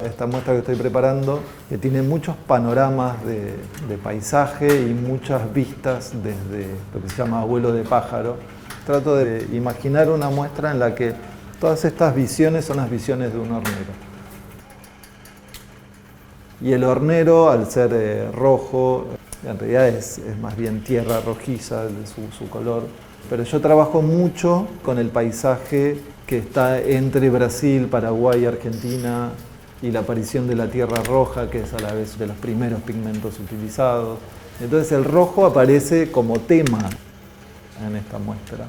esta muestra que estoy preparando, que tiene muchos panoramas de paisaje y muchas vistas desde lo que se llama vuelo de pájaro. Trato de imaginar una muestra en la que todas estas visiones son las visiones de un hornero. Y el hornero, al ser rojo, en realidad es más bien tierra rojiza su color. Pero yo trabajo mucho con el paisaje que está entre Brasil, Paraguay, Argentina y la aparición de la tierra roja, que es a la vez de los primeros pigmentos utilizados. Entonces el rojo aparece como tema en esta muestra.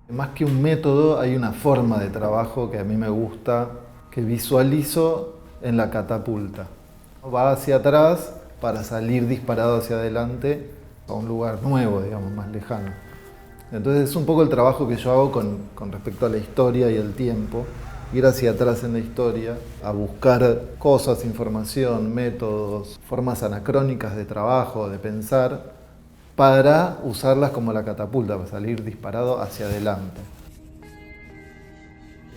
Más que un método, hay una forma de trabajo que a mí me gusta, que visualizo en la catapulta. Va hacia atrás para salir disparado hacia adelante a un lugar nuevo, digamos, más lejano. Entonces es un poco el trabajo que yo hago con respecto a la historia y el tiempo, ir hacia atrás en la historia, a buscar cosas, información, métodos, formas anacrónicas de trabajo, de pensar, para usarlas como la catapulta, para salir disparado hacia adelante.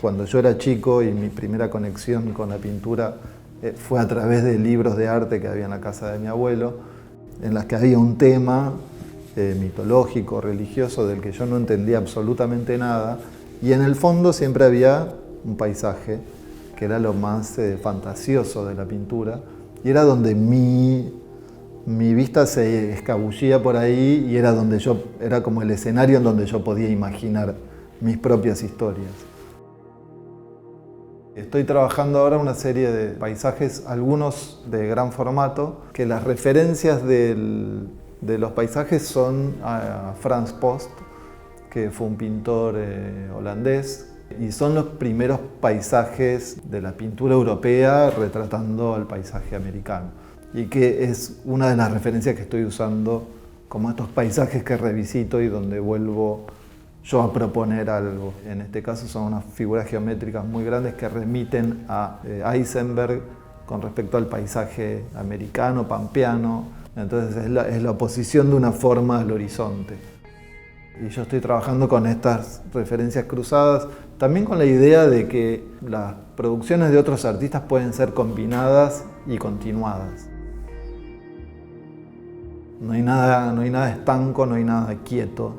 Cuando yo era chico y mi primera conexión con la pintura fue a través de libros de arte que había en la casa de mi abuelo, en las que había un tema mitológico, religioso, del que yo no entendía absolutamente nada, y en el fondo siempre había un paisaje, que era lo más fantasioso de la pintura, y era donde mi vista se escabullía por ahí y era como el escenario en donde yo podía imaginar mis propias historias. Estoy trabajando ahora una serie de paisajes, algunos de gran formato, que las referencias de los paisajes son a Frans Post, que fue un pintor holandés, y son los primeros paisajes de la pintura europea retratando al paisaje americano. Y que es una de las referencias que estoy usando como estos paisajes que revisito y donde vuelvo yo a proponer algo. En este caso son unas figuras geométricas muy grandes que remiten a Eisenberg con respecto al paisaje americano, pampeano. Entonces es la oposición de una forma al horizonte. Y yo estoy trabajando con estas referencias cruzadas, también con la idea de que las producciones de otros artistas pueden ser combinadas y continuadas. No hay nada estanco, no hay nada quieto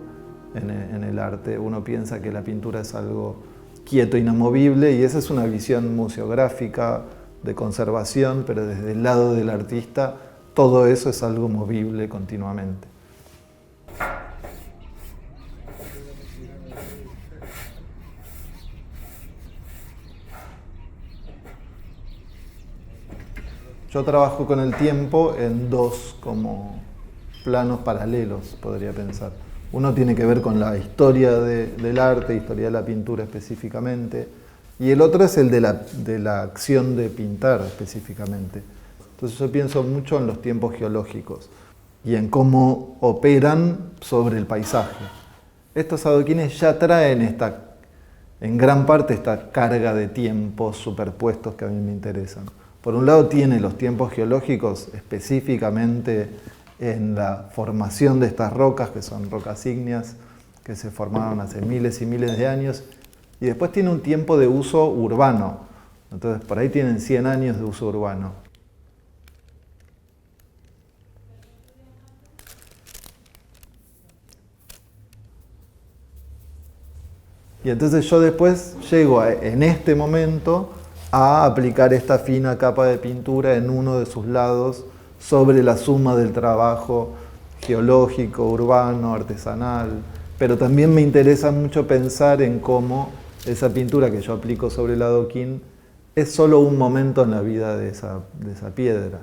en el arte. Uno piensa que la pintura es algo quieto, inamovible, y esa es una visión museográfica de conservación, pero desde el lado del artista todo eso es algo movible continuamente. Yo trabajo con el tiempo en dos como planos paralelos, podría pensar. Uno tiene que ver con la historia del arte, historia de la pintura específicamente, y el otro es el de la acción de pintar específicamente. Entonces yo pienso mucho en los tiempos geológicos y en cómo operan sobre el paisaje. Estos adoquines ya traen en gran parte esta carga de tiempos superpuestos que a mí me interesan. Por un lado tiene los tiempos geológicos específicamente en la formación de estas rocas, que son rocas ígneas, que se formaron hace miles y miles de años, y después tiene un tiempo de uso urbano. Entonces por ahí tienen 100 años de uso urbano. Y entonces yo después llego en este momento a aplicar esta fina capa de pintura en uno de sus lados sobre la suma del trabajo geológico, urbano, artesanal. Pero también me interesa mucho pensar en cómo esa pintura que yo aplico sobre el adoquín es solo un momento en la vida de esa piedra.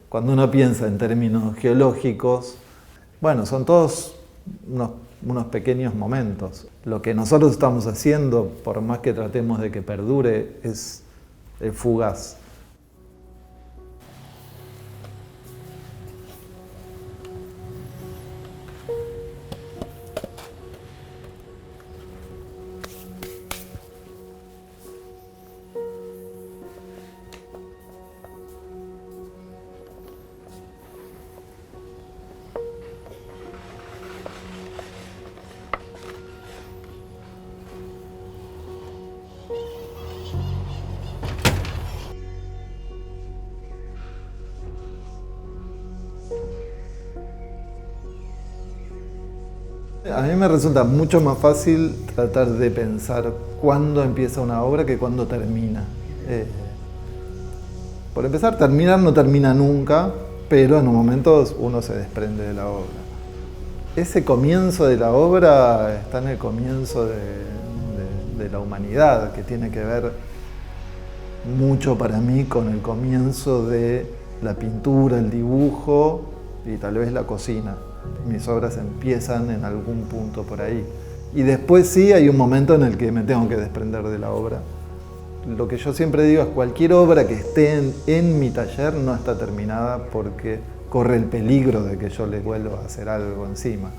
Cuando uno piensa en términos geológicos, bueno, son todos unos pequeños momentos. Lo que nosotros estamos haciendo, por más que tratemos de que perdure, es fugaz. A mí me resulta mucho más fácil tratar de pensar cuándo empieza una obra que cuándo termina. Por empezar, terminar no termina nunca, pero en un momento uno se desprende de la obra. Ese comienzo de la obra está en el comienzo de la humanidad, que tiene que ver mucho para mí con el comienzo de la pintura, el dibujo y tal vez la cocina. Mis obras empiezan en algún punto por ahí. Y después sí hay un momento en el que me tengo que desprender de la obra. Lo que yo siempre digo es cualquier obra que esté en mi taller no está terminada porque corre el peligro de que yo le vuelva a hacer algo encima.